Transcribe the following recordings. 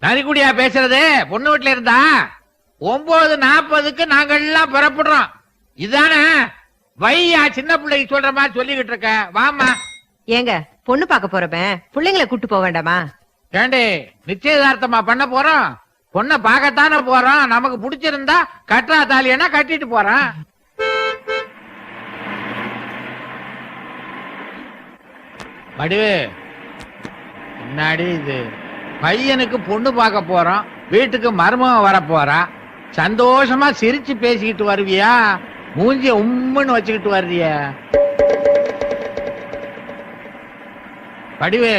நரிக்குடியா பேசுறது? பொண்ணு வீட்டுல இருந்தா 9:40க்கு நாங்க எல்லாம் புறப்படுறோம். இதானே வையா சின்ன பிள்ளைக்கு சொல்ற மாதிரி சொல்லிக்கிட்டு இருக்க. வாமா. ஏங்க பொண்ணு பாக்க போறவன் பிள்ளைங்களை கூட்டு போக வேண்டாமா? ஏண்டி நிச்சயதார்த்தமா பண்ண போறோம்? பொண்ணை பார்க்கத்தானே போறோம். நமக்கு பிடிச்சிருந்தா கட்டுறா தாலியனா கட்டிட்டு போறோம். வடிவு முன்னாடி இது பையனுக்கு பொண்ணு பார்க்க போறோம். வீட்டுக்கு மருமகன் வர போறா. சந்தோஷமா சிரிச்சு பேசிக்கிட்டு வருவியா? மூஞ்சிய உம்முன்னு வச்சுக்கிட்டு வர்றிய? வடிவு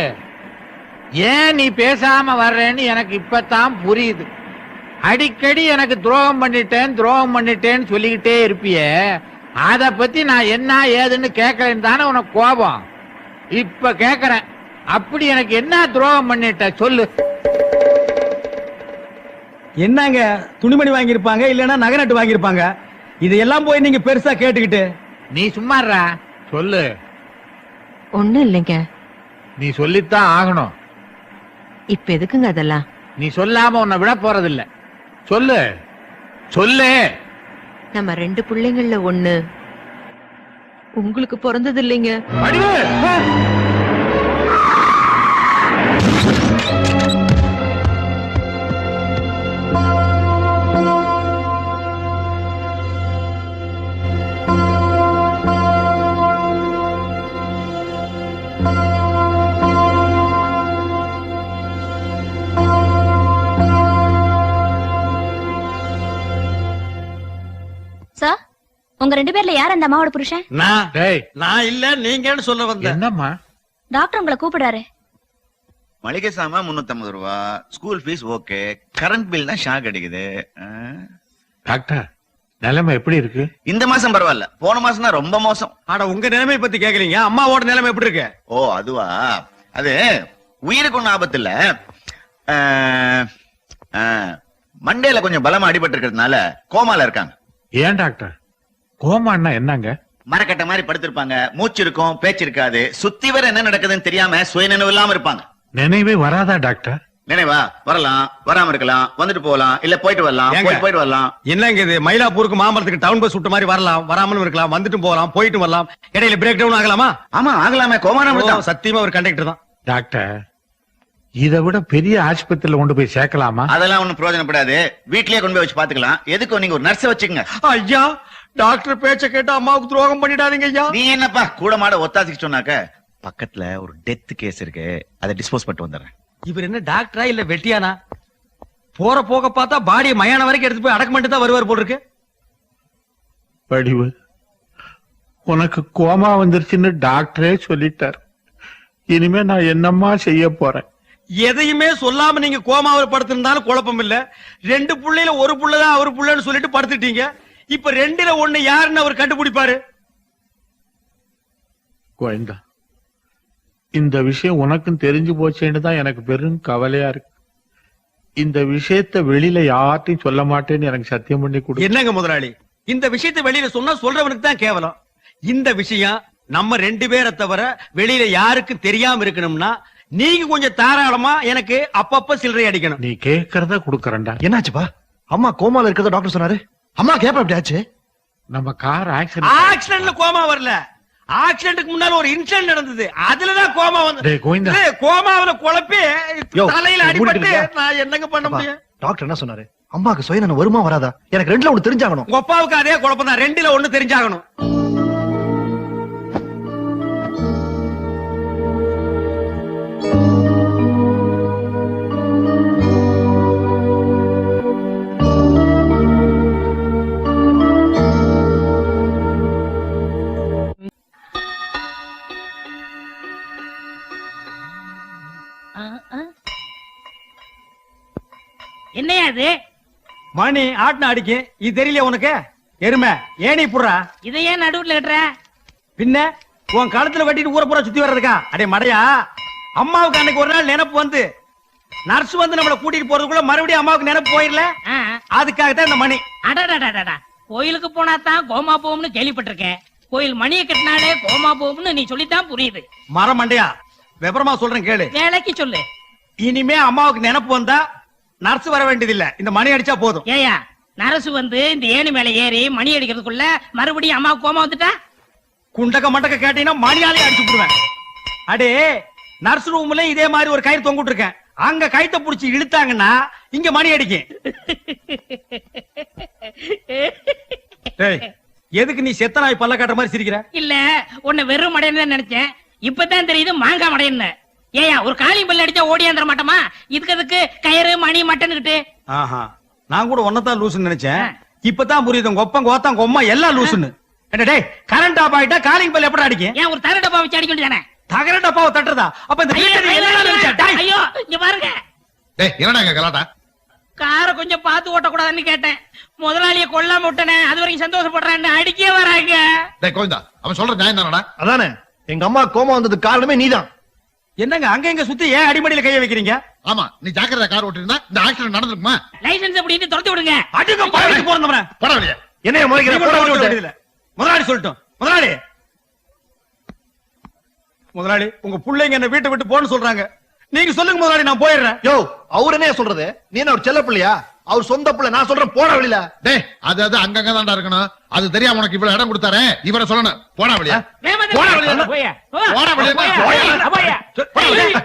ஏன் நீ பேசாம வர்றேன்னு எனக்கு இப்பதான் புரியுது. அடிக்கடி எனக்கு துரோகம் பண்ணிட்டேன்னு சொல்லிக்கிட்டே இருப்பிய. அத பத்தி நான் என்ன ஏதுன்னு கேட்கலன்னு தானே உனக்கு கோபம். இப்ப கேக்குறேன், அப்படி எனக்கு என்ன துரோகம் பண்ணிட்ட சொல்லு. என்னங்க துணிமணி வாங்கியிருப்பாங்க, இல்லன்னா நகை நட்டு வாங்கியிருப்பாங்க. இதையெல்லாம் போய் நீங்க பெருசா கேட்டுக்கிட்டு. நீ சும்மாறா சொல்லு. ஒண்ணும் இல்லைங்க. நீ சொல்லித்தான் ஆகணும். இப்ப எதுக்குங்க அதெல்லாம்? நீ சொல்லாம உன்னை விட போறதில்ல. சொல்லு சொல்லு. நம்ம 2 பிள்ளைங்கள்ல ஒண்ணு உங்களுக்கு பிறந்தது இல்லைங்க. வடிவு சார், உங்க 2 பேர்ல யார் அந்த அம்மாவோட புருஷன்? நான் இல்ல, நீங்கன்னு சொல்ல வந்தேன். என்னம்மா? டாக்டர் உங்களை கூப்பிடுறாரு. மளிகை சாமான் 350 ரூபா, school fees okay, current bill தான் ஷாக் அடிக்குது. டாக்டர் நிலைமை எப்படி இருக்கு? இந்த மாசம் பரவாயில்ல, போன மாசம் தான் ரொம்ப மோசம். ஆனா உங்க நிலைமை பத்தி கேக்குறீங்க, அம்மாவோட நிலைமை எப்படி இருக்கு? ஓ அதுவா, அது உயிருக்கு ஒன்னும் ஆபத்து இல்ல. மண்டேல கொஞ்சம் பலமா அடிபட்டு இருக்கிறதுனால கோமால இருக்காங்க. ஏன் டாக்டர் கோமான்னா என்னங்க? மரக்கட்ட மாதிரி படுத்திருப்பாங்க, மூச்சு இருக்கும் பேச்சு இருக்காது, சுத்தி வர என்ன நடக்குதுன்னு தெரியாம சுயநினைவு இல்லாம இருப்பாங்க. நினைவே வராதா டாக்டர்? நினைவா வரலாம், வராம இருக்கலாம், வந்துட்டு போகலாம், இல்ல போயிட்டு வரலாம், போயிட்டு வரலாம். என்னங்க இது, மயிலாப்பூருக்கு மாமரத்துக்கு டவுன் பஸ் விட்ட மாதிரி வரலாம், வராமலும் இருக்கலாம், வந்துட்டு போகலாம், போயிட்டு வரலாம், இடையில பிரேக் டவுன் ஆகலாமா? ஆமா ஆகலாமே, கோமானம் சத்தியமா ஒரு கண்டக்டர் தான். டாக்டர் இதை விட பெரிய ஆஸ்பத்திரியில கொண்டு போய் சேர்க்கலாமா? அதெல்லாம் ஒண்ணும் பிரயோஜனப்படாது, வீட்லயே கொண்டு போய் வச்சு பாத்துக்கலாம். எதுக்கும் நீங்க ஒரு நர்ஸ வச்சுக்கங்க. ஐயா டாக்டர் பேச்ச கேட்டு அம்மாவுக்கு துரோகம் பண்ணிடாதீங்க ஐயா. நீ என்னப்பா கூட மாட ஒத்தாசிக்கு சொன்னாக்க, பக்கத்துல ஒரு டெத் கேஸ் இருக்கு, அதை டிஸ்போஸ் பண்ணிட்டு வந்துடுறேன். இவர் என்ன டாக்டரா இல்ல வெட்டியானா? போற போக பார்த்தா பாடியை மயான வரைக்கும் எடுத்து போய் அடக்கம் பண்ணிட்டு தான் வருவார் போல் இருக்கு. வடிவு உனக்கு கோமா வந்துருச்சுன்னு டாக்டரே சொல்லிட்டார். இனிமே நான் என்னம்மா செய்ய போறேன்? எதையுமே சொல்லாம நீங்க கோமாவில் படுத்திருந்தாலும் குழப்பம் இல்ல. 2 புள்ளையில ஒரு புள்ளதான் அவர் புள்ளன்னு சொல்லிட்டு படுத்துட்டீங்க. இப்ப 2ல 1 யாருன்னு அவர் கண்டுபிடிப்பாரு. கோயந்தா, இந்த விஷயம் உனக்கும் தெரிஞ்சு போச்சேன்னு தான் எனக்கு பெரும் கவலையா இருக்கு. இந்த விஷயத்த வெளியில யார்ட்டையும் சொல்ல மாட்டேன்னு எனக்கு சத்தியம் பண்ணி கொடு. என்னங்க முதலாளி, இந்த விஷயத்தை வெளியில சொன்னா சொல்றவனுக்கு தான் கேவலம். இந்த விஷயம் நம்ம 2 பேரை தவிர வெளியில யாருக்கும் தெரியாம இருக்கணும்னா நீங்க கொஞ்சம் தாராளமா எனக்கு அப்பப்ப சில்லறை அடிக்கணும். நீ கேக்குறத குடுக்கறேன்டா. என்னாச்சுப்பா? அம்மா கோமால இருக்கிறத டாக்டர் சொன்னாரு. அம்மா கேப்ப எப்படி ஆச்சு? நம்ம கார் ஆக்சிடென்ட்ல கோமா வரல, ஆக்சிடென்ட்க்கு முன்னால ஒரு இன்சிடென்ட் நடந்தது, அதுலதான் கோமா வந்து. கோவிந்தா, கோமாவில குழப்பி தலையில அடிபட்டு நான் என்னங்க பண்ண முடியும்? டாக்டர் என்ன சொன்னாரு? அம்மாக்கு சுயநலம் வருமா வராதா? எனக்கு 2ல 1 தெரிஞ்சாகணும். உங்க அப்பாவுக்கு அதே குழப்பம் தான், 2ல 1 தெரிஞ்சாகணும். என்னையா அது? மணி ஆட்டின அடிக்கு, இது தெரியல உனக்கு? எருமை ஏனி புடுறா. இதை ஏன் நடுவுல கட்டுற? பின்ன உன் கழுத்துல கட்டிட்டு ஊரை பூரா சுத்தி வர்றதுக்கா? அடே மடையா, அம்மாவுக்கு அன்னைக்கு ஒரு நாள் நினைப்பு வந்து நர்ஸ் வந்து நம்மள கூட்டிட்டு போறதுக்குள்ள மறுபடியும் அம்மாவுக்கு நினைப்பு போயிடல, அதுக்காகத்தான் இந்த மணி. அடடா, கோயிலுக்கு போனா தான் கோமா போகும்னு கேள்விப்பட்டிருக்கேன். கோயில் மணியை கட்டினாலே கோமா போகும்னு நீ சொல்லித்தான் புரியுது. மரம் மண்டையா, விவரமா சொல்றேன் கேளு. வேலைக்கு சொல்லு. இனிமே அம்மாவுக்கு நினைப்பு வந்தா நர்ஸ் வர வேண்டியதில்ல, இந்த மணி அடிச்சா போதும். ஏயா நரசு வந்து இந்த ஏணி மேல ஏறி மணி அடிக்கிறதுக்குள்ள மறுபடியும் அம்மா கோமா வந்துட்டா? குண்டக்க மண்டக்க கேட்டீங்கன்னா மணியாலே அடிச்சு விடுவேன். அடே நர்ஸ் ரூம்ல இதே மாதிரி ஒரு கயிறு தொங்கிட்டு இருக்கேன், அங்க கயித்தை புடிச்சு இழுத்தாங்கன்னா இங்க மணி அடிக்கும். டேய், எதுக்கு நீ செத்த நாய் பல்ல காட்டுற மாதிரி சிரிக்கிற? இல்ல உன்னை வெறும் மடையன்னு தான் நினைச்சேன், இப்பதான் தெரியுது மாங்காய் மடையன்னு. ஏயா ஒரு காளி பல்ல அடிச்சா ஓடியாந்துட மாட்டோமா? இதுக்கு அதுக்கு கயிறு மணி மட்டன்னுகிட்டு. ஆஹா, நான் கூட ஒன்னதான் லூசுன்னு நினைச்சேன், இப்பதான் புரியுது உங்க ஒப்பம் கோத்தம் கொம்மா எல்லாம் லூசுன்னு. என்ன டேய், கரண்ட் ஆஃப் ஆயிட்டா காலிங் பல் எப்படி அடிக்கும்? ஏன் ஒரு தர டப்பா வச்சு அடிக்க வேண்டியதானே? தகர டப்பாவை தட்டுறதா? அப்ப இந்த வீட்டை நீ என்னடா நினைச்ச? டேய், ஐயோ இங்க பாருங்க, டேய் என்னடா இங்க கலாட்டா? காரை கொஞ்சம் பார்த்து ஓட்டக்கூடாதுன்னு கேட்டேன், முதலாளிய கொல்லாம விட்டனே, அது வரைக்கும் சந்தோஷப்படுறான்னு அடிக்கே வராங்க. டேய் கோவிந்தா, அவன் சொல்ற நியாயம் தானடா? அதானே எங்க அம்மா கோமா வந்ததுக்கு காரணமே நீதான். என்னங்க அங்க எங்க சுத்தி ஏன் அடிமடியில கைய வைக்கிறீங்க? ஆமா, நீ ஜாக்கிரதா கார் ஓட்டிருந்தா இந்த ஆக்சிடென்ட் நடந்திருக்குமா? லைசன்ஸ் அப்படின்னு துரத்தி விடுங்க. அடிங்க பாருங்க போறந்தவன. போடா வெளியே. என்னைய முறைக்கிற போட விட்டு முதலாளி சொல்லட்டும். முதலாளி, முதலாளி உங்க புள்ளைங்க என்ன வீட்டை விட்டு போன்னு சொல்றாங்க, நீங்க சொல்லுங்க முதலாளி, நான் போயிடுறேன். யோ, அவர் என்ன சொல்றது? நீ என்ன ஒரு செல்ல பிள்ளையா? அவர் சொந்த பிள்ளை. நான் சொல்றேன் போட வெளியில. டேய் அது அது அங்கங்க தான்டா இருக்கணும். அது தெரியாம உனக்கு இவ்வளவு இடம் கொடுத்தாரே, இவரை சொல்லணும். போடா வெளியே. வேகமா போடா தள்ளு. வெளியே. போயா. போடா வெளியே. போயா.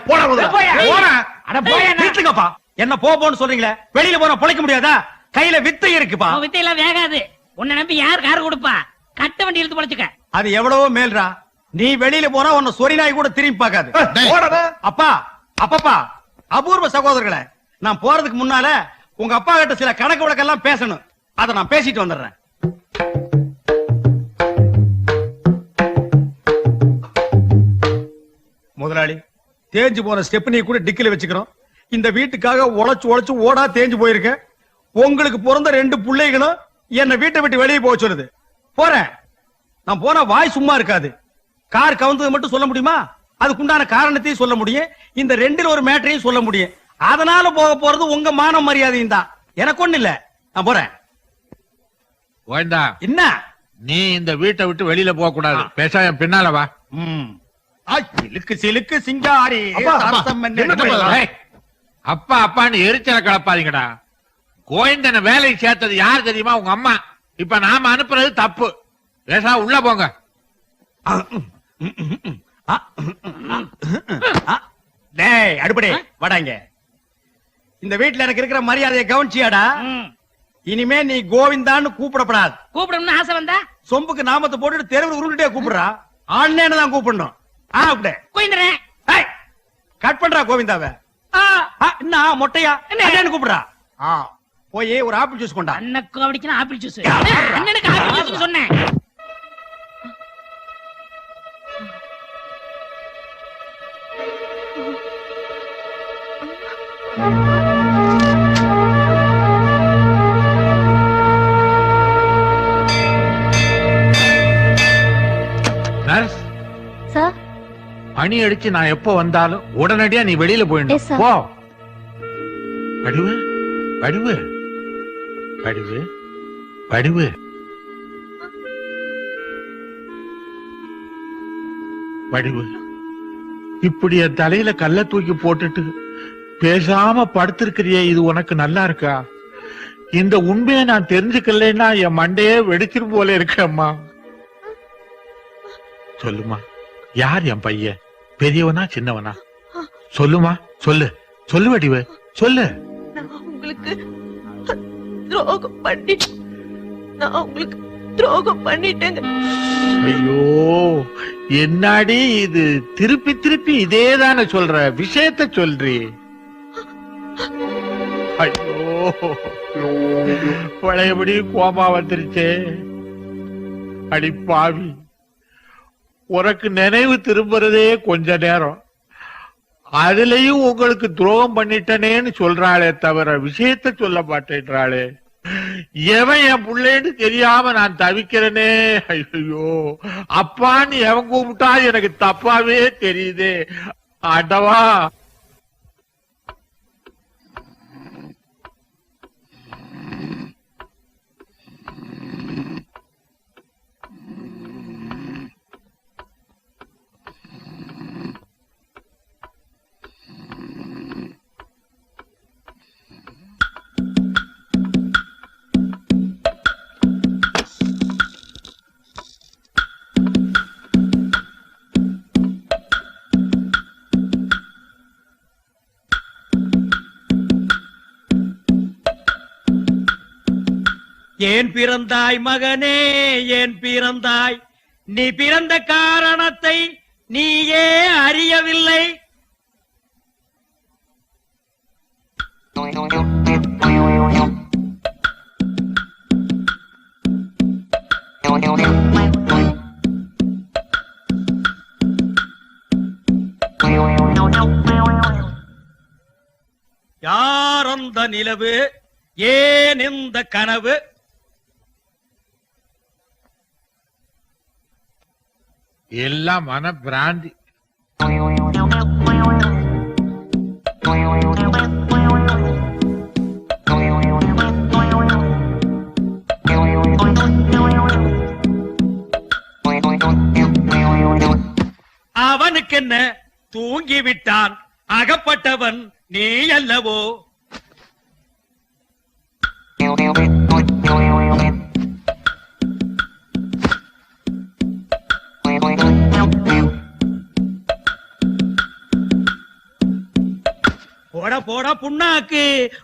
போட முதல்ல. போடா. அட போயா அண்ணா. வீட்டுங்கப்பா, என்ன போன்னு சொல்றீங்களே, வெளியில போனா பொழைக்க முடியாதா? கையில வித்தை இருக்குப்பா. உன் வித்தையெல்லாம் வேகாது. உன்னை நம்பி யார் கார் கொடுப்பா? கட்ட வண்டி இழுத்து பொழைச்சுக்க. அது எவ்வளவோ மேல்ரா. நீ வெளியில போனா உன்னை சொறி நாய் கூட திரும்பி பார்க்காது. டேய். போடா. அப்பா, அப்பப்பா, அபூர்வ சகோதரர்களே, நான் போறதுக்கு முன்னால உங்க அப்பா கிட்ட சில கணக்கு வழக்கெல்லாம் பேசணும். அத நான் பேசிட்டு வந்துடுறேன். முதலாளி, தேஞ்சு போன ஸ்டெப்னி கூட டிக்கில வச்சுக்கிறோம். இந்த வீட்டுக்காக உழைச்சு உழைச்சு ஓடா தேஞ்சு போயிருக்கேன். உங்களுக்கு பிறந்த 2 பிள்ளைகளும் என்ன வீட்டை விட்டு வெளியே போக சொல்லுது. போறேன். நான் போனா வாய் சும்மா இருக்காது. கார் கவுந்தது மட்டும் சொல்ல முடியுமா? அதுக்குண்டான காரணத்தையும் சொல்ல முடியும், இந்த 2ல் ஒரு மேட்டரையும் சொல்ல முடியும். அதனால போக போறது உங்க மான மரியாதையும் தான், எனக்கு ஒண்ணு இல்ல. நான் போறேன். கோவிந்தா, என்ன? நீ இந்த வீட்டை விட்டு வெளியில போக கூடாது. பேச என் பின்னால வா. சிலுக்கு சிலுக்கு சிங்காரி அப்பா, அப்பா, சரசம் என்ன என்ன பண்ணலாம்? ஏய், அப்பா அப்பான்னு எரிச்சல கலப்பாதீங்கடா. கோவிந்தனை வேலைக்கு சேர்த்தது யார் தெரியுமா? உங்க அம்மா. இப்ப நாம அனுப்புறது தப்பு. பேசா உள்ள போங்க. டேய் அடுப்படே வாடாங்க. இந்த வீட்டுல எனக்கு இருக்கிற மரியாதையை கவனிச்சியாடா? ம். இனிமே நீ கோவிந்தான்னு கூப்பிடப்படாது. கூப்பிடணும்னு ஆசை வந்தா சொம்புக்கு நாமத்தை போட்டுட்டு தெருவில் உருண்டுட்டே கூப்பிடுறா. ஆன்லைன் தான் கூப்பிடணும். அப்படியே கோயிந்தரேன். கட் பண்றா கோவிந்தாவ. என்ன மொட்டையா என்ன கூப்பிடுறா? போய் ஒரு ஆப்பிள் ஜூஸ் கொண்டா. அண்ணக்கு அப்படிச்சுனா ஆப்பிள் ஜூஸ். அண்ணனுக்கு ஆப்பிள் ஜூஸ் சொன்னேன். Nurse, sir. மணி அடிச்சு நான் எப்போ வந்தாலும் உடனடியா நீ வெளியில Yes, போயிடணும். sir. போ. வடிவு, வடிவு, வடிவு, வடிவு. வடிவு, இப்படி என் தலையில கல்ல தூக்கி போட்டுட்டு பேசாம படுத்திருக்கிறியே, இது உனக்கு நல்லா இருக்கா? இந்த உண்மையை நான் தெரிஞ்சுக்கலைன்னா என் மண்டையே வெடிச்சிரும் போல இருக்கேம்மா. சொல்லுமா, யார் என் பையன்? பெரியவனா சின்னவனா? சொல்லுமா, சொல்லு. சொல்லு வடிவு, சொல்லு. நான் உங்களுக்கு துரோகம் பண்ணி நான் உங்களுக்கு துரோகம் பண்ணிட்டேங்க. ஐயோ, என்னாடி இது? திருப்பி திருப்பி இதேதானே சொல்ற? விஷயத்த சொல்றி. ஐயோ, பழையபடி கோபா வந்துருச்சே. அடி பாவி, உனக்கு நினைவு திரும்புறதே கொஞ்ச நேரம், அதுலயும் உங்களுக்கு துரோகம் பண்ணிட்டனேன்னு சொல்றாளே தவிர விஷயத்த சொல்ல மாட்டேன்றாளே. எவன் என் புள்ளேன்னு தெரியாம நான் தவிக்கிறேனே. ஐயோ, அப்பான்னு எவன் கூப்பிட்டா எனக்கு தப்பாவே தெரியுதே. ஆண்டவா, ஏன் பிறந்தாய் மகனே ஏன் பிறந்தாய் நீ பிறந்த காரணத்தை நீயே அறியவில்லை. யார் அந்த நிலவு ஏன் இந்த கனவு? எல்லாம் மன பிராந்தி. அவனுக்கு என்ன தூங்கிவிட்டான் அகப்பட்டவன் நீ அல்லவோ. போட போட புண்ணாக்கு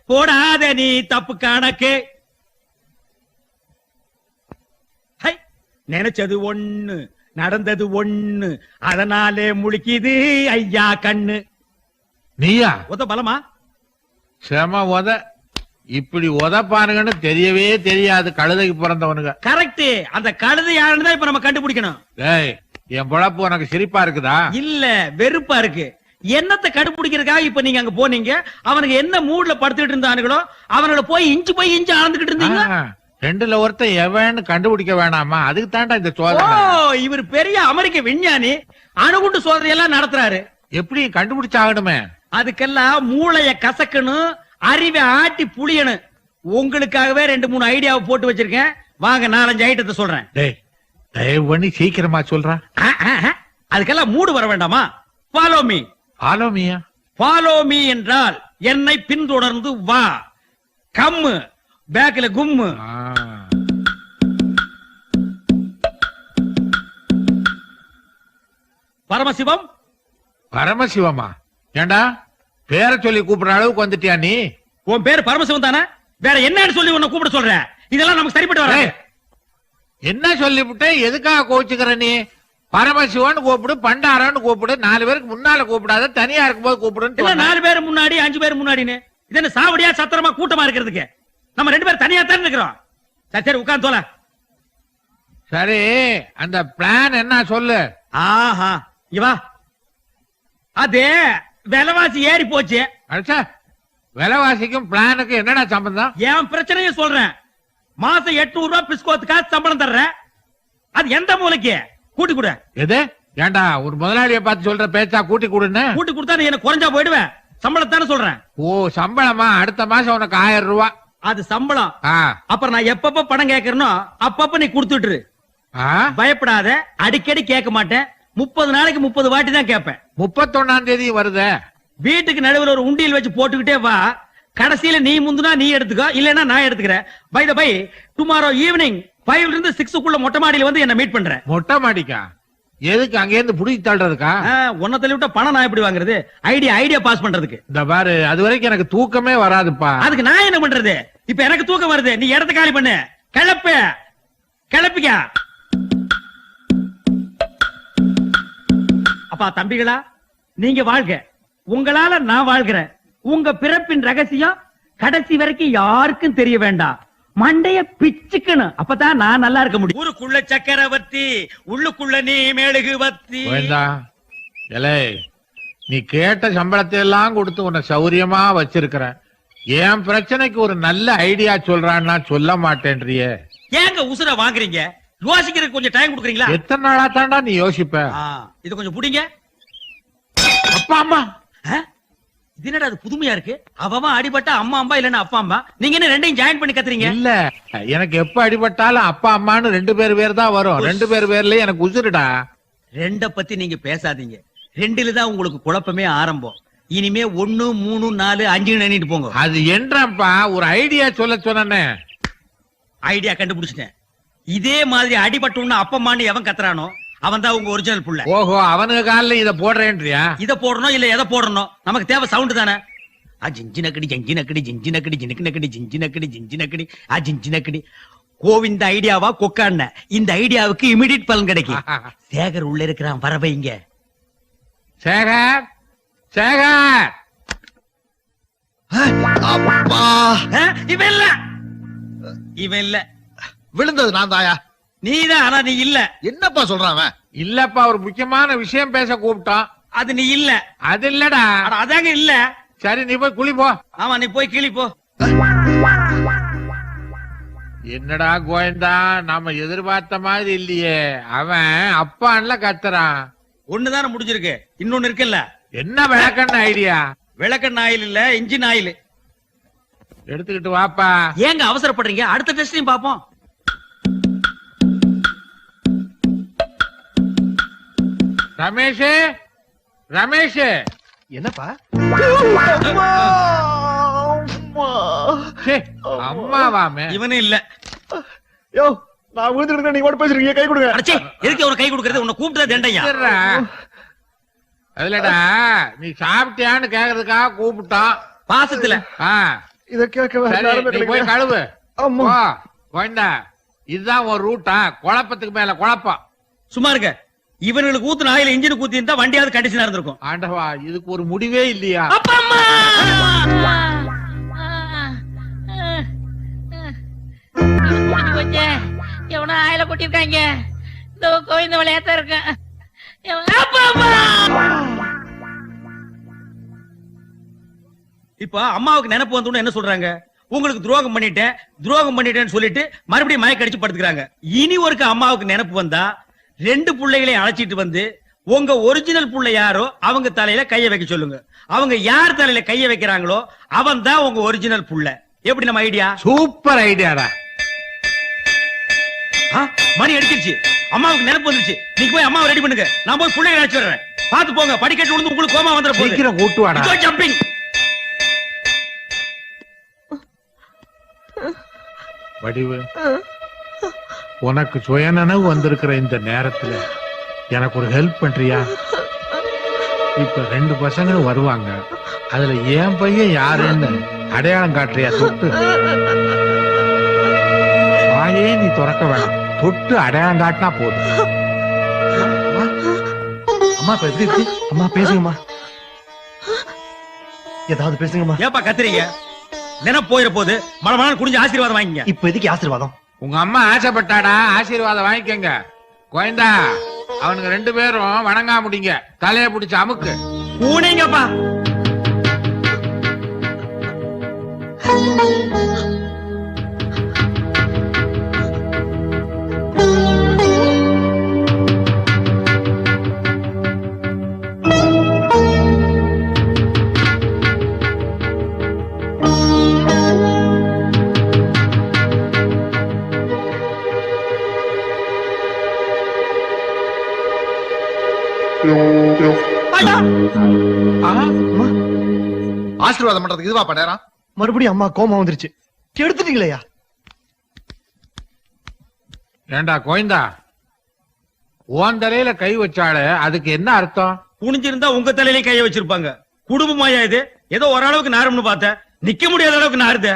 போடாத நீ தப்பு கணக்கு. ஹை, நினைச்சது ஒண்ணு நடந்தது ஒண்ணு அதனாலே முழிக்குது ஐயா கண்ணு. நீயா உத பலமா செம உத. இப்படி உதப்பானுங்கன்னு தெரியவே தெரியாது கழுதைக்கு பிறந்தவனுங்க. கரெக்ட். அந்த கழுதை யாருன்னு தான் இப்ப நம்ம கண்டுபிடிக்கணும். டேய், என் பொழப்பு உனக்கு சிரிப்பா இருக்குதா? இல்ல வெறுப்பா இருக்கு. என்னத்தை கண்டுபிடிக்கிறதுக்காக இப்ப நீங்க அங்க போனீங்க? அவனுக்கு என்ன மூட்ல படுத்துட்டு இருந்தானுங்களோ அவனோட போய் இன்ச்சு அளந்துகிட்டு இருந்தீங்க. ரெண்டுல ஒருத்தன் எவன்னு கண்டுபிடிக்க வேணாமா? அதுக்கு தாண்டா இந்த ஓ, சோதனை. இவர் பெரிய அமெரிக்க விஞ்ஞானி அணுகுண்டு சோதனை எல்லாம் நடத்துறாரு. எப்படி கண்டுபிடிச்சாகணுமே? அதுக்கெல்லாம் மூளைய கசக்கணும், அறிவை ஆட்டி புளியணும். உங்களுக்காகவே 2-3 ஐடியாவை போட்டு வச்சிருக்கேன். வாங்க 4-5 ஐட்டத்தை சொல்றேன். டேய், தயவு பண்ணி சீக்கிரமா சொல்றான். அதுக்கெல்லாம் மூடு வர வேண்டாமா? Follow me. ஃபாலோ மீயா? ஃபாலோ மீ என்றால் என்னை பின்தொடர்ந்து வா. கம்மு பேக்ல கும்மு. பரமசிவம். பரமசிவமா? ஏண்டா பேரை சொல்லி கூப்பிடுற அளவுக்கு வந்துட்டியா நீ? உன் பேரு பரமசிவம் தானே? வேற என்னன்னு சொல்லி உன்னை கூப்பிட சொல்ற? இதெல்லாம் நமக்கு சரிப்பட்டு வராது. ஏய், என்ன சொல்லிவிட்டு எதுக்காக கோச்சுக்கிற நீ? பரமசிவன் கூப்பிடு, பண்டாரன்னு கூப்பிடு, 4 பேருக்கு முன்னால கூப்பிடாத, தனியா இருக்கும்போது கூப்பிடுன்னு இல்ல சொன்னேன். 4 பேர் முன்னாடி 5 பேர் முன்னாடின்னு இது என்ன சாவடியா சத்திரமா கூட்டமா இருக்கிறதுக்கு? நம்ம 2 பேர் தனியா தான் இருக்கிறோம். சரி சரி உட்கார்ந்து தோல. சரி, அந்த பிளான் என்ன சொல்லு. ஆஹா இவா அதே விலைவாசி ஏறி போச்சு. அடிச்சா விலைவாசிக்கும் பிளானுக்கும் என்னடா சம்பந்தம்? என் பிரச்சனையும் சொல்றேன். மாசம் 800 ரூபாய் பிஸ்கோத்துக்காக சம்பளம் தர்றேன். அது எந்த மூலைக்கு? கூட்டி கொடு. எது? ஏண்டா ஒரு முதலாளிய பார்த்து சொல்ற பேச்சா கூட்டி கொடுன்னு? கூட்டி கொடுத்தா நீ எனக்கு குறைஞ்சா போயிடுவேன். சம்பளத்தானே சொல்றேன். ஓ, சம்பளமா? அடுத்த மாசம் உனக்கு 1000 ரூபாய். அது சம்பளம். ஆ, அப்புறம் நான் எப்பப்ப பணம் கேட்கறனோ அப்பப்ப நீ கொடுத்துட்டு. ஆ, பயப்படாத, அடிக்கடி கேட்க மாட்டேன். 30 நாளைக்கு 30 வாட்டி தான் கேட்பேன். 31ஆம் தேதி வருதே. வீட்டுக்கு நடுவுல ஒரு உண்டியல் வச்சு போட்டுக்கிட்டே வா. கடைசியில நீ முந்துனா நீ எடுத்துக்கோ, இல்லன்னா நான் எடுத்துக்கிறேன். By the by, tomorrow evening 5 ல இருந்து 6க்குள்ள மொட்டை மாடியில வந்து என்ன மீட் பண்றேன். மொட்டை மாடிக்கா? எதுக்கு? அங்க இருந்து புடிச்சு தள்ளுறதுக்கா? உன்ன தள்ளி விட்டா பணம் நான் எப்படி வாங்குறது? ஐடியா பாஸ் பண்றதுக்கு. இந்த பாரு, அது வரைக்கும் எனக்கு தூக்கமே வராதுப்பா. அதுக்கு நான் என்ன பண்றது? இப்ப எனக்கு தூக்கம் வருது. நீ இடத்த காலி பண்ணு. கிளப்பிக்க. அப்பா தம்பிகளா, நீங்க வாழ்க. உங்களால நான் வாழ்கிறேன். உங்க பிறப்பின் ரகசியம் கடைசி வரைக்கும் யாருக்கும் தெரிய வேண்டாம். மண்டைய பிச்சுக்கணும். அப்பதான் நான் நல்லா இருக்க முடியும். ஊருக்குள்ள சக்கரவர்த்தி, உள்ளுக்குள்ள நீ மெழுகுவர்த்தி. வேண்டா எலே, நீ கேட்ட சம்பளத்தை எல்லாம் கொடுத்து உன்னை சௌரியமா வச்சிருக்கிறேன். என் பிரச்சனைக்கு ஒரு நல்ல ஐடியா சொல்றான்னா சொல்ல மாட்டேன்றியே. ஏங்க உசுர வாங்குறீங்க? யோசிக்கிறதுக்கு கொஞ்சம் டைம் கொடுக்குறீங்களா? எத்தனை நாளா தாண்டா நீ யோசிப்ப? இது கொஞ்சம் புடிங்க. அப்பா அம்மா இது என்னடா அது புதுமையா இருக்கு? அவன் அடிபட்டா அம்மா அம்மா இல்லன்னா அப்பா அம்மா. நீங்க என்ன ரெண்டையும் ஜாயின் பண்ணி கத்துறீங்க? இல்ல, எனக்கு எப்ப அடிபட்டாலும் அப்பா அம்மான்னு 2 பேர் தான் வரும். 2 பேர்ல எனக்கு உசுருடா. 2 பத்தி நீங்க பேசாதீங்க. 2ல தான் உங்களுக்கு குழப்பமே ஆரம்பம். இனிமே 1, 3, 4, 5 எண்ணிட்டு போங்க. அது என்றப்பா ஒரு ஐடியா சொல்ல சொன்னே. ஐடியா கண்டுபிடிச்சிட்டேன். இதே மாதிரி அடிபட்டோம்னு அப்பம்மான்னு எவன் கத்துறானோ அவன் தான் உங்க ஒரிஜினல் புள்ள. ஓஹோ, அவனுக்கு காலில் இத போடுறேன்றியா? இத போடணும் இல்ல எதை போடணும்? நமக்கு தேவை சவுண்ட் தானே. Ginger நக்கடி ginger நக்கடி ginger நக்கடி ஜினுக்கு நக்கடி ginger நக்கடி ginger நக்கடி ginger நக்கடி. Govind ஐடியாவா கொக்கான இந்த ஐடியாவுக்கு இமிடியட் பலன் கிடைக்கும். சேகர் உள்ள இருக்கிறான், வர வைங்க. சேகர் சேகர் அப்பா இவன் இல்ல, இவன் இல்ல, விழுந்தது நான் தாயா. நீதான். ஆனா நீ இல்ல. என்னப்பா சொல்றான் அவன்? இல்லப்பா, ஒரு முக்கியமான விஷயம் பேச கூப்பிட்டோம். அது நீ இல்ல. அது இல்லடா. அட, அதாங்க இல்ல. சரி, நீ போய் குளி போ. ஆமா, நீ போய் கிளி போ. என்னடா கோயந்தா, நாம எதிர்பார்த்த மாதிரி இல்லையே. அவன் அப்பான்ல கத்துறான். ஒண்ணுதானே முடிஞ்சிருக்கு, இன்னொன்னு இருக்குல்ல. என்ன விளக்கண்ண ஐடியா? விளக்கெண்ணெய் ஆயில் இல்ல, இன்ஜின் ஆயில். எடுத்துக்கிட்டு வாப்பா. ஏங்க அவசரப்படுறீங்க? அடுத்த டெஸ்டையும் பாப்போம். ரமேஷ் ரமேஷ், என்னப்பா? ச்சே, அம்மாவாமே. இவனு இல்ல. யோ, நான் விழுந்துருக்கேன், நீங்க மட்டும் பேசுறீங்க, கை கொடுங்க. அடச்சே, எதுக்கு ஒரு கை கொடுக்கறது? உன்னை கூப்பிட்டா தண்டையா? சரிடா. அதுலடா, நீ சாப்பிட்டியான்னு கேக்குறதுக்காக கூப்பிட்டான். பாசத்துல. ஆ, இத கேட்க வேற சரி, நேரமே நீ போய் கிடைக்கல. கழுவு. அம்மா. போ, கோயந்தா. இதுதான் ஒரு ரூட்டா? குழப்பத்துக்கு மேல குழப்பம். சும்மா இருக்க. இவனுக்கு ஊத்துன ஆயில் இன்ஜின் ஊத்தி இருந்தா வண்டியாவது கண்டிஷனா இருந்திருக்கும். ஆண்டவா, இதுக்கு ஒரு முடிவே இல்லையா? அப்பா அம்மா முடிஞ்சு போச்சே. எவனோ ஆயில கொட்டிருக்காங்க. இந்த கோவிந்த விளையாட்டா இருக்கேன். அப்பா அம்மா. இப்ப அம்மாவுக்கு நினைப்பு வந்தோன்னு என்ன சொல்றாங்க? உங்களுக்கு துரோகம் பண்ணிட்டேன்னு சொல்லிட்டு மறுபடியும் மயக்க அடிச்சு படுத்துக்கிறாங்க. இனி ஒருக்க அம்மாவுக்கு நினைப்பு வந்தா 2 பிள்ளைகளையும் அழைச்சிட்டு வந்து உங்க ஒரிஜினல் புள்ள யாரோ அவங்க தலையில கைய வைக்க சொல்லுங்க. அவங்க யார் தலையில கைய வைக்கிறாங்களோ அவன் தான் உங்க ஒரிஜினல் புள்ள. எப்படி நம்ம ஐடியா? சூப்பர் ஐடியாடா. மணி அடிச்சிருச்சு, அம்மாவுக்கு நினைப்பு வந்துருச்சு. நீங்க போய் அம்மாவை ரெடி பண்ணுங்க, நான் போய் பிள்ளைகளை அழைச்சு வர்றேன். பாத்து போங்க, படிக்கட்டு விழுந்து உங்களுக்கு கோமா வந்துட போகுது. சீக்கிரம் கூட்டு வாடா. இதோ ஜம்பிங். வடிவு, உனக்கு சுயநனவு வந்திருக்கிற இந்த நேரத்துல எனக்கு ஒரு ஹெல்ப் பண்றியா? இப்ப 2 பசங்களும் வருவாங்க. அதுல என் பையன் யாருன்னு அடையாளம் காட்டுறியா? தொட்டு வாயே நீ திறக்க வேணாம், தொட்டு அடையாளம் காட்டினா போதும். அம்மா, இப்ப எப்படி இருக்கு? அம்மா, பேசுங்கம்மா. ஏதாவது பேசுங்கம்மா. ஏப்பா கத்துறீங்க? நினைப்பு போயிட போது மழை குடிஞ்சு ஆசீர்வாதம் வாங்கிங்க. இப்ப எதுக்கு ஆசீர்வாதம்? உங்க அம்மா ஆசைப்பட்டாடா, ஆசீர்வாதம் வாங்கிக்கங்க. கோயந்தா, அவனுங்க 2 பேரும் வணங்கா முடிங்க. தலைய பிடிச்சு அமுக்கு. பூனைங்கப்பா. ஆசீர்வாதம் பண்றதுக்கு இதுவா நேரம்? மறுபடியும் அம்மா கோமா வந்துருச்சு. கெடுத்துட்டீங்களேயா? ஏண்டா கோயந்தா, உன் தலையில கை வச்சாலே அதுக்கு என்ன அர்த்தம்? குனிஞ்சிருந்தா உங்க தலையிலே கைய வச்சிருப்பாங்க. குடும்பமாயா இது? ஏதோ ஓரளவுக்கு நாரும்னு பார்த்தேன், நிக்க முடியாத அளவுக்கு நாருத.